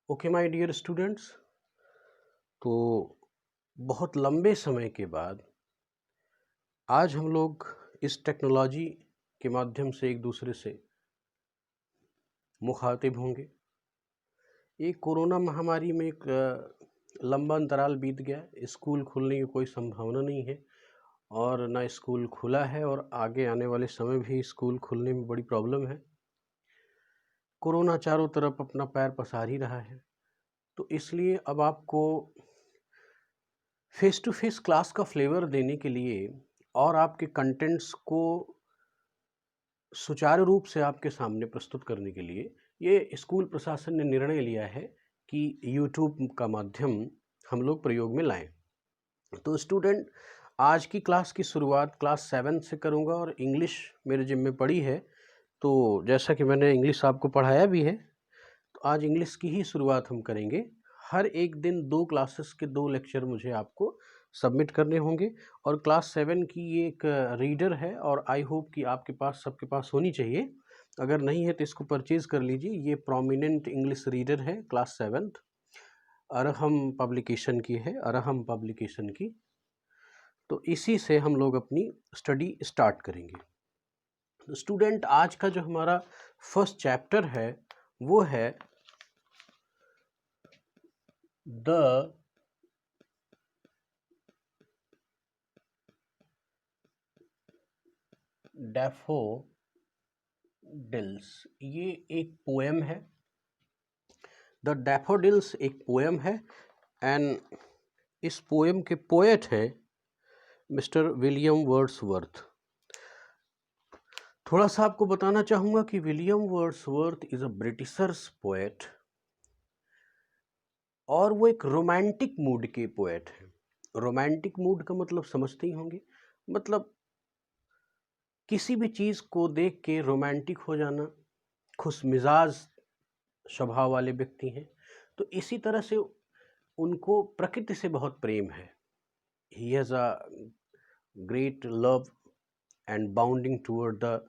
Okay my dear students. तो बहुत लंबे समय के बाद आज हम लोग इस टेक्नोलॉजी के माध्यम से एक दूसरे से मुखातिब होंगे। ये कोरोना महामारी में एक लंबा अंतराल बीत गया। स्कूल खुलने की कोई संभावना नहीं है और ना स्कूल खुला है और आगे आने वाले समय भी स्कूल खुलने में बड़ी प्रॉब्लम है। कोरोना चारों तरफ अपना पैर पसार ही रहा है। तो इसलिए अब आपको फेस टू फेस क्लास का फ्लेवर देने के लिए और आपके कंटेंट्स को सुचारू रूप से आपके सामने प्रस्तुत करने के लिए ये स्कूल प्रशासन ने निर्णय लिया है कि यूट्यूब का माध्यम हम लोग प्रयोग में लाएं। तो स्टूडेंट, आज की क्लास की शुरुआत क्लास 7 से करूंगा और इंग्लिश मेरे जिम्मे पड़ी है। तो जैसा कि मैंने इंग्लिश आपको पढ़ाया भी है, तो आज इंग्लिश की ही शुरुआत हम करेंगे। हर एक दिन 2 क्लासेस के 2 लेक्चर मुझे आपको सबमिट करने होंगे और क्लास 7 की ये एक रीडर है और आई होप कि आपके पास सबके पास होनी चाहिए। अगर नहीं है तो इसको परचेज कर लीजिए। ये प्रोमिनेंट इंग्लिश रीडर है क्लास 7th, अरहम पब्लिकेशन की है, अरहम पब्लिकेशन की। तो इसी से हम लोग अपनी स्टडी स्टार्ट करेंगे। तो स्टूडेंट, आज का जो हमारा फर्स्ट चैप्टर है वो है द डैफोडिल्स। ये एक पोएम है। द डैफोडिल्स एक पोएम है एंड इस पोएम के पोएट हैं मिस्टर विलियम वर्ड्सवर्थ। थोड़ा सा आपको बताना चाहूँगा कि William Wordsworth is a Britishers poet और वो एक रोमांटिक मूड के पोएट हैं। रोमांटिक मूड का मतलब समझते ही होंगे, मतलब किसी भी चीज़ को देख के रोमांटिक हो जाना। खुश मिजाज स्वभाव वाले व्यक्ति हैं। तो इसी तरह से उनको प्रकृति से बहुत प्रेम है। He has a great love and bounding toward the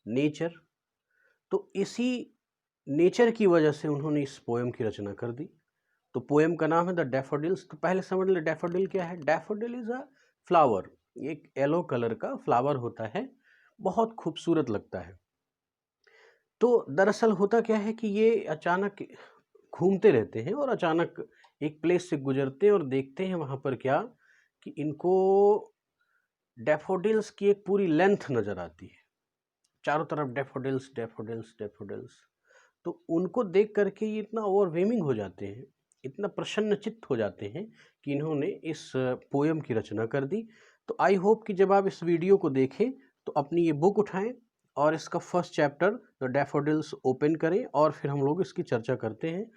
nature. तो इसी नेचर की वजह से उन्होंने इस पोएम की रचना कर दी। तो पोएम का नाम है द डैफोडिल्स। तो पहले समझ ले डैफोडिल क्या है। Daffodil is a flower. एक येलो कलर का फ्लावर होता है, बहुत खूबसूरत लगता है। तो दरअसल होता क्या है कि ये अचानक घूमते रहते हैं और अचानक एक प्लेस से गुजरते हैं और देखते हैं वहाँ पर क्या कि इनको डैफोडिल्स की एक पूरी लेंथ नज़र आती है। चारों तरफ डैफोडिल्स डैफोडिल्स डैफोडिल्स। तो उनको देख करके ये इतना ओवरवेमिंग हो जाते हैं, इतना प्रसन्नचित्त हो जाते हैं कि इन्होंने इस पोएम की रचना कर दी। तो आई होप कि जब आप इस वीडियो को देखें तो अपनी ये बुक उठाएं और इसका first chapter the daffodils open करें और फिर हम लोग इसकी चर्चा करते हैं।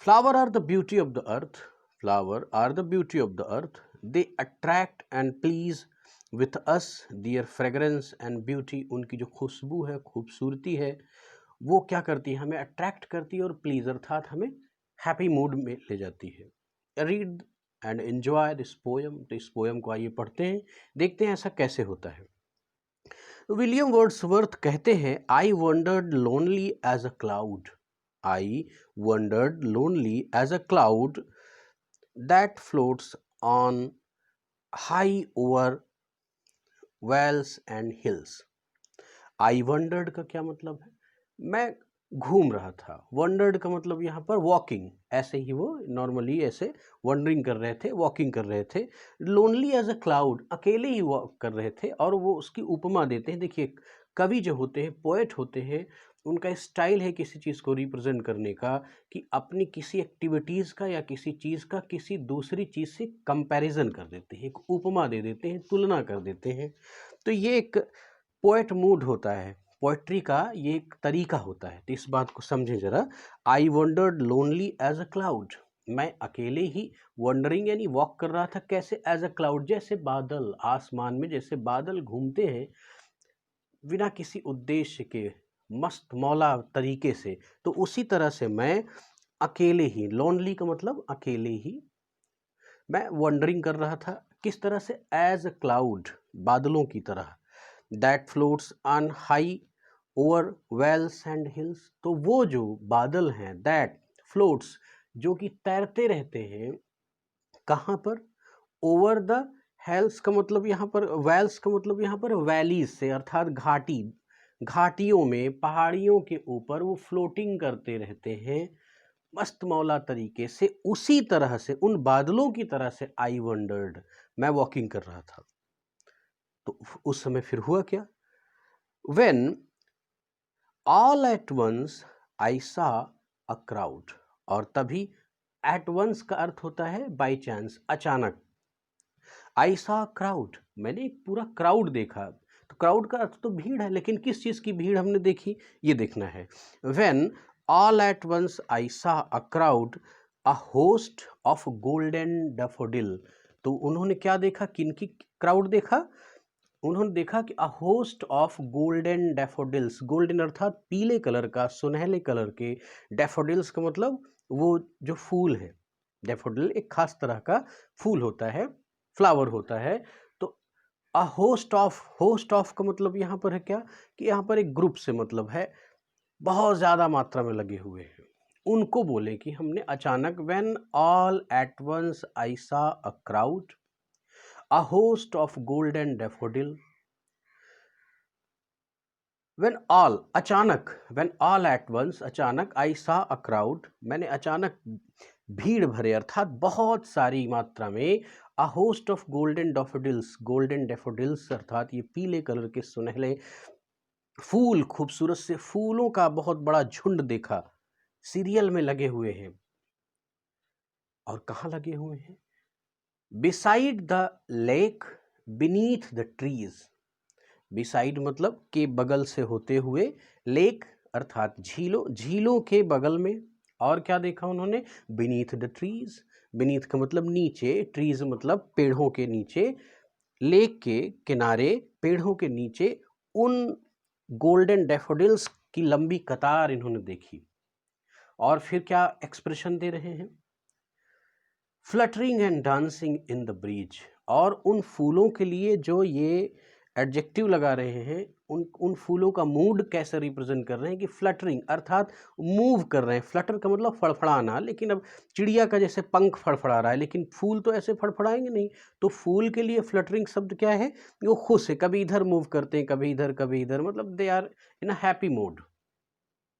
Flower are the beauty of the earth. Flower are the beauty of the earth. They attract and please with us. Their fragrance and beauty, उनकी जो खुशबू है, खूबसूरती है, वो क्या करती है, हमें अट्रैक्ट करती है और प्लीज अर्थात हमें हैप्पी मूड में ले जाती है। Read and enjoy this poem. तो इस पोएम को आइए पढ़ते हैं, देखते हैं ऐसा कैसे होता है। विलियम वर्ड्सवर्थ कहते हैं, I wandered lonely as a cloud. I wandered lonely as a cloud that floats on high over vales and hills. I wandered का क्या मतलब है, मैं घूम रहा था। वंडर्ड का मतलब यहाँ पर वॉकिंग, ऐसे ही वो नॉर्मली ऐसे वंडरिंग कर रहे थे, वॉकिंग कर रहे थे। लोनली एज अ क्लाउड, अकेले ही वॉक कर रहे थे। और वो उसकी उपमा देते हैं। देखिए, कवि जो होते हैं, पोएट होते हैं, उनका स्टाइल है किसी चीज़ को रिप्रेजेंट करने का कि अपनी किसी एक्टिविटीज़ का या किसी चीज़ का किसी दूसरी चीज़ से कंपैरिजन कर देते हैं, एक उपमा दे देते हैं, तुलना कर देते हैं। तो ये एक पोएट मूड होता है, पोएट्री का ये एक तरीका होता है। तो इस बात को समझें ज़रा। I wandered lonely as a cloud, मैं अकेले ही वंडरिंग यानी वॉक कर रहा था। कैसे? एज अ क्लाउड, जैसे बादल, आसमान में जैसे बादल घूमते हैं बिना किसी उद्देश्य के, मस्त मौला तरीके से। तो उसी तरह से मैं अकेले ही, लोनली का मतलब अकेले ही, मैं वंडरिंग कर रहा था। किस तरह से? एज अ क्लाउड, बादलों की तरह। That floats on high over vales and hills, तो वो जो बादल हैं, दैट फ्लोट्स, जो कि तैरते रहते हैं, कहाँ पर? ओवर द हेल्स का मतलब यहाँ पर, वेल्स का मतलब यहाँ पर वैलीज से, अर्थात घाटी, घाटियों में, पहाड़ियों के ऊपर वो फ्लोटिंग करते रहते हैं मस्त मौला तरीके से। उसी तरह से, उन बादलों की तरह से आई वंडर्ड, मैं वॉकिंग कर रहा था। तो उस समय फिर हुआ क्या? When all at once I saw a crowd, और तभी एट वंस का अर्थ होता है बाय चांस, अचानक। आई सा क्राउड, मैंने एक पूरा क्राउड देखा। तो क्राउड का अर्थ तो भीड़ है, लेकिन किस चीज की भीड़ हमने देखी, ये देखना है। When all at once I saw a crowd, a host of golden daffodil, तो उन्होंने क्या देखा, किनकी क्राउड देखा? उन्होंने देखा कि अ host of golden daffodils, golden अर्थात पीले कलर का, सुनहले कलर के, डैफोडिल्स का मतलब वो जो फूल है। डैफोडिल एक खास तरह का फूल होता है, फ्लावर होता है। तो अ होस्ट ऑफ का मतलब यहाँ पर है क्या, कि यहाँ पर एक ग्रुप से मतलब है, बहुत ज़्यादा मात्रा में लगे हुए हैं। उनको बोले कि हमने अचानक, when all at once I saw a crowd, a host of golden daffodil, when all अचानक, व्हेन ऑल एट वंस अचानक, आई सा अ क्राउड, मैंने अचानक भीड़ भरे अर्थात बहुत सारी मात्रा में, अ host of golden daffodils, golden daffodils अर्थात ये पीले कलर के सुनहले फूल, खूबसूरत से फूलों का बहुत बड़ा झुंड देखा, सीरियल में लगे हुए हैं। और कहाँ लगे हुए हैं? Beside the lake, beneath the trees, beside मतलब के बगल से होते हुए, लेक अर्थात झीलों, झीलों के बगल में। और क्या देखा उन्होंने? बीनीथ द ट्रीज, बीनीथ का मतलब नीचे, ट्रीज मतलब पेड़ों के नीचे, लेक के किनारे, पेड़ों के नीचे उन गोल्डन डैफोडिल्स की लंबी कतार इन्होंने देखी। और फिर क्या एक्सप्रेशन दे रहे हैं? Fluttering and dancing in the breeze, और उन फूलों के लिए जो ये एडजेक्टिव लगा रहे हैं, उन फूलों का मूड कैसे रिप्रेजेंट कर रहे हैं, कि फ्लटरिंग अर्थात मूव कर रहे हैं। फ्लटर का मतलब फड़फड़ाना, लेकिन अब चिड़िया का जैसे पंख फड़फड़ा रहा है, लेकिन फूल तो ऐसे फड़फड़ाएंगे नहीं। तो फूल के लिए फ्लटरिंग शब्द क्या है? वो खुश है, कभी इधर मूव करते हैं, कभी इधर कभी इधर, मतलब they are in a happy mood.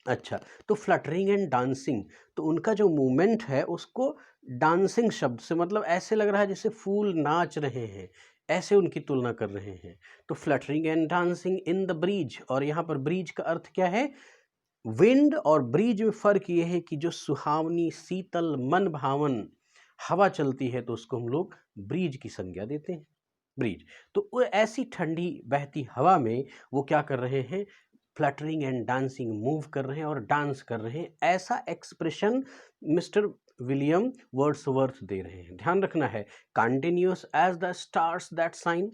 अच्छा, तो फ्लटरिंग एंड डांसिंग, तो उनका जो मूवमेंट है उसको डांसिंग शब्द से, मतलब ऐसे लग रहा है जैसे फूल नाच रहे हैं, ऐसे उनकी तुलना कर रहे हैं। तो fluttering and dancing in the breeze, और यहाँ पर ब्रीज का अर्थ क्या है? विंड और ब्रीज में फर्क ये है कि जो सुहावनी, शीतल, मन भावन हवा चलती है तो उसको हम लोग ब्रीज की संज्ञा देते हैं, ब्रीज। तो वो ऐसी ठंडी बहती हवा में वो क्या कर रहे हैं? फ्लटरिंग एंड डांसिंग, मूव कर रहे हैं और डांस कर रहे हैं, ऐसा एक्सप्रेशन मिस्टर विलियम वर्ड्सवर्थ दे रहे हैं। ध्यान रखना है, continuous as the stars that shine.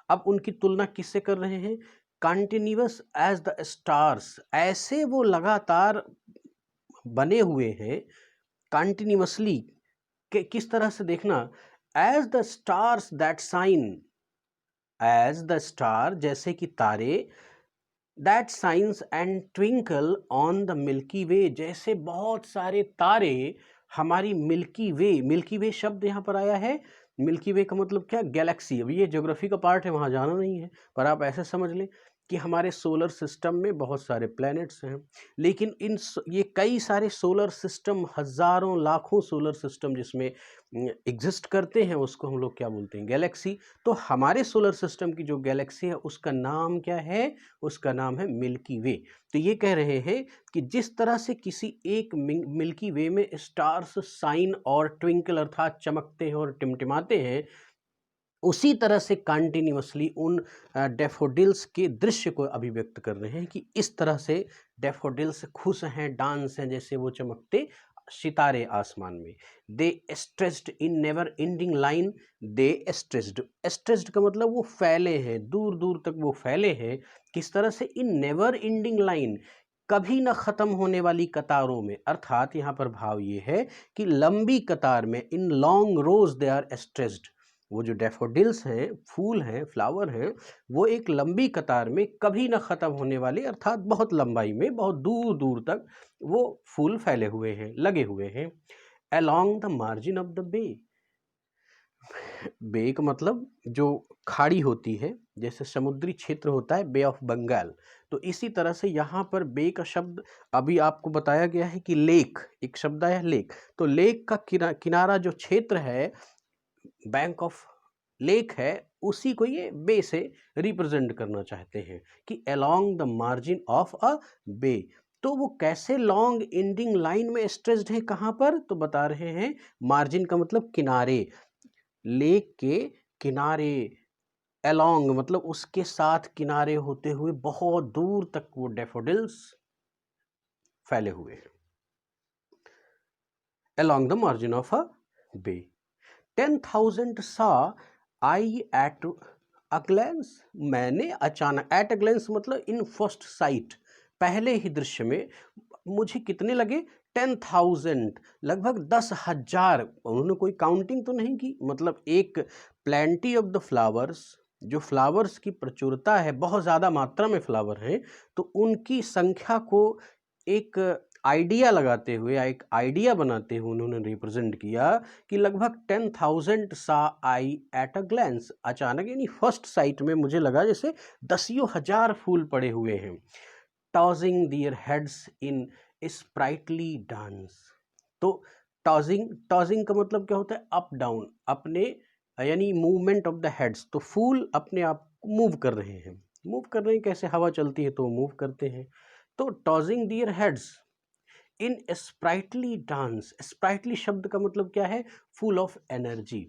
अब उनकी तुलना किससे कर रहे हैं? कंटिन्यूअस एज द स्टार्स, ऐसे वो लगातार बने हुए हैं, कंटिन्यूअसली, किस तरह से देखना, as the stars that shine, as the star जैसे कि तारे, that shine and twinkle on the milky way, जैसे बहुत सारे तारे हमारी मिल्की वे, मिल्की वे शब्द यहाँ पर आया है। मिल्की वे का मतलब क्या? गैलेक्सी। अब ये ज्योग्राफी का पार्ट है, वहाँ जाना नहीं है, पर आप ऐसे समझ लें कि हमारे सोलर सिस्टम में बहुत सारे प्लैनेट्स हैं, लेकिन ये कई सारे सोलर सिस्टम, हजारों लाखों सोलर सिस्टम जिसमें एग्जिस्ट करते हैं, उसको हम लोग क्या बोलते हैं? गैलेक्सी। तो हमारे सोलर सिस्टम की जो गैलेक्सी है उसका नाम क्या है? उसका नाम है मिल्की वे। तो ये कह रहे हैं कि जिस तरह से किसी एक मिल्की वे में स्टार्स साइन और ट्विंकल अर्थात चमकते हैं और टिमटिमाते हैं, उसी तरह से कंटिन्यूअसली उन डैफोडिल्स के दृश्य को अभिव्यक्त कर रहे हैं कि इस तरह से डैफोडिल्स खुश हैं, डांस हैं, जैसे वो चमकते सितारे आसमान में। They stretched in never ending line, they stretched, stretched का मतलब वो फैले हैं, दूर दूर तक वो फैले हैं। किस तरह से? इन नेवर एंडिंग लाइन, कभी न खत्म होने वाली कतारों में, अर्थात यहाँ पर भाव ये है कि लंबी कतार में, in long rows they are stretched, वो जो डैफोडिल्स हैं, फूल हैं, फ्लावर हैं, वो एक लंबी कतार में कभी ना ख़त्म होने वाले, अर्थात बहुत लंबाई में, बहुत दूर दूर तक वो फूल फैले हुए हैं, लगे हुए हैं। Along the margin of the bay, bay का मतलब जो खाड़ी होती है, जैसे समुद्री क्षेत्र होता है बे ऑफ बंगाल, तो इसी तरह से यहाँ पर बे का शब्द अभी आपको बताया गया है कि लेक, एक शब्द आया लेक, तो लेक का किनारा जो क्षेत्र है, बैंक ऑफ लेक है, उसी को ये बे से रिप्रेजेंट करना चाहते हैं कि along the margin of a bay. तो वो कैसे लॉन्ग एंडिंग लाइन में स्ट्रेस्ड है, कहाँ पर, तो बता रहे हैं मार्जिन का मतलब किनारे, लेक के किनारे, अलोंग मतलब उसके साथ किनारे होते हुए बहुत दूर तक वो डैफोडिल्स फैले हुए हैं। Along the margin of a bay 10,000 saw I at a glance, मैंने अचानक, एट अ ग्लेंस मतलब इन फर्स्ट साइट, पहले ही दृश्य में मुझे कितने लगे, 10,000, लगभग 10,000, उन्होंने कोई काउंटिंग तो नहीं की, मतलब एक प्लेंटी ऑफ द फ्लावर्स, जो फ्लावर्स की प्रचुरता है, बहुत ज़्यादा मात्रा में फ्लावर हैं, तो उनकी संख्या को एक आइडिया लगाते हुए, एक आइडिया बनाते हुए उन्होंने रिप्रेजेंट किया कि लगभग 10,000 सा आई एट अ ग्लैंस, अचानक यानी फर्स्ट साइट में मुझे लगा जैसे 10,000 फूल पड़े हुए हैं। टॉजिंग their heads in sprightly dance, तो टॉजिंग का मतलब क्या होता है, अप डाउन, अपने यानी मूवमेंट ऑफ द हेड्स, तो फूल अपने आप मूव कर रहे हैं, मूव कर रहे हैं, कैसे हवा चलती है तो मूव करते हैं, तो tossing their heads in sprightly dance, sprightly शब्द का मतलब क्या है, फुल ऑफ एनर्जी,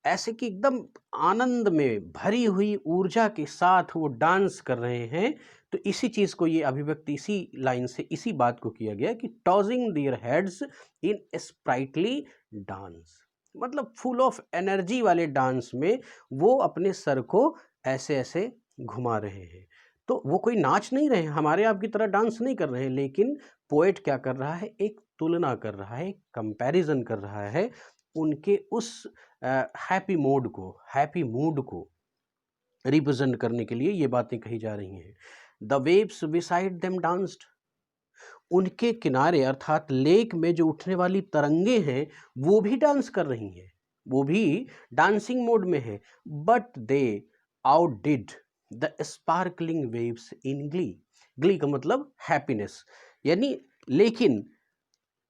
ऐसे कि एकदम आनंद में भरी हुई ऊर्जा के साथ वो डांस कर रहे हैं। तो इसी चीज को, ये अभिव्यक्ति इसी लाइन से, इसी बात को किया गया कि tossing their heads in sprightly dance, मतलब फुल ऑफ एनर्जी वाले डांस में वो अपने सर को ऐसे ऐसे घुमा रहे हैं। तो वो कोई नाच नहीं रहे हैं, हमारे आपकी तरह डांस नहीं कर रहे हैं, लेकिन पोएट क्या कर रहा है, एक तुलना कर रहा है, कंपैरिजन कर रहा है उनके उस हैप्पी मूड को रिप्रेजेंट करने के लिए ये बातें कही जा रही हैं। The waves beside them danced, उनके किनारे अर्थात लेक में जो उठने वाली तरंगे हैं वो भी डांस कर रही हैं, वो भी डांसिंग मोड में है। But they outdid the sparkling waves in glee, glee का मतलब हैप्पीनेस, यानी लेकिन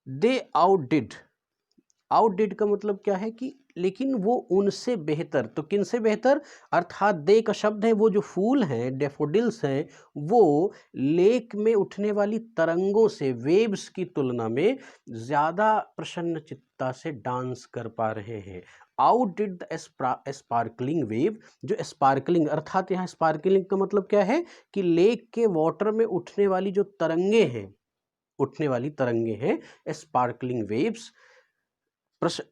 दे आउटडिड का मतलब क्या है कि लेकिन वो उनसे बेहतर, तो किन से बेहतर, अर्थात दे का शब्द है, वो जो फूल हैं, डेफोडिल्स हैं, वो लेक में उठने वाली तरंगों से, वेव्स की तुलना में ज्यादा प्रसन्न चित्ता से डांस कर पा रहे हैं। Out did the sparkling wave, जो स्पार्कलिंग अर्थात यहाँ स्पार्कलिंग का मतलब क्या है कि लेक के वाटर में उठने वाली जो तरंगे हैं, उठने वाली तरंगे हैं, स्पार्कलिंग वेव्स,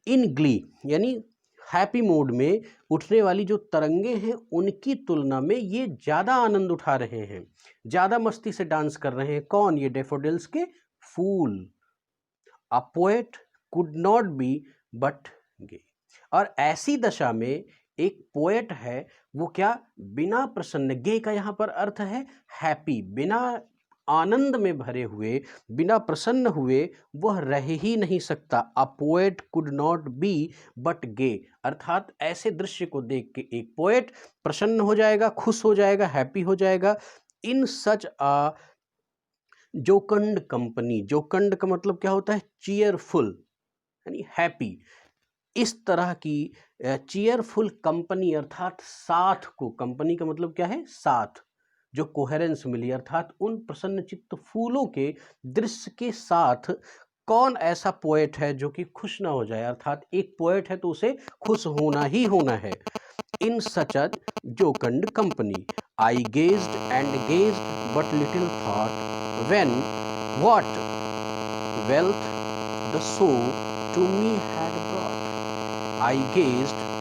इन ग्ली यानी हैप्पी मूड में उठने वाली जो तरंगे हैं उनकी तुलना में ये ज्यादा आनंद उठा रहे हैं, ज्यादा मस्ती से डांस कर रहे हैं। कौन, ये डेफोडिल्स के फूल। A poet could not be but gay, और ऐसी दशा में एक पोएट है, वो क्या, बिना प्रसन्न, गे का यहाँ पर अर्थ है हैप्पी, बिना आनंद में भरे हुए, बिना प्रसन्न हुए वह रह ही नहीं सकता। A poet could not be but gay, अर्थात ऐसे दृश्य को देख के एक पोएट प्रसन्न हो जाएगा, खुश हो जाएगा, हैप्पी हो जाएगा। इन सच अ जोकंड कंपनी, जोकंड का मतलब क्या होता है, चीयरफुल यानी हैप्पी, इस तरह की चीयरफुल कंपनी अर्थात साथ को, कंपनी का मतलब क्या है, साथ, जो कोहेरेंस मिली, अर्थात उन प्रसन्नचित्त फूलों के दृश्य के साथ कौन ऐसा पोएट है जो कि खुश ना हो जाए, अर्थात एक पोएट है तो उसे खुश होना ही होना है। In such a jocund company I gazed and gazed but little thought when what wealth the soul to me had brought. I gazed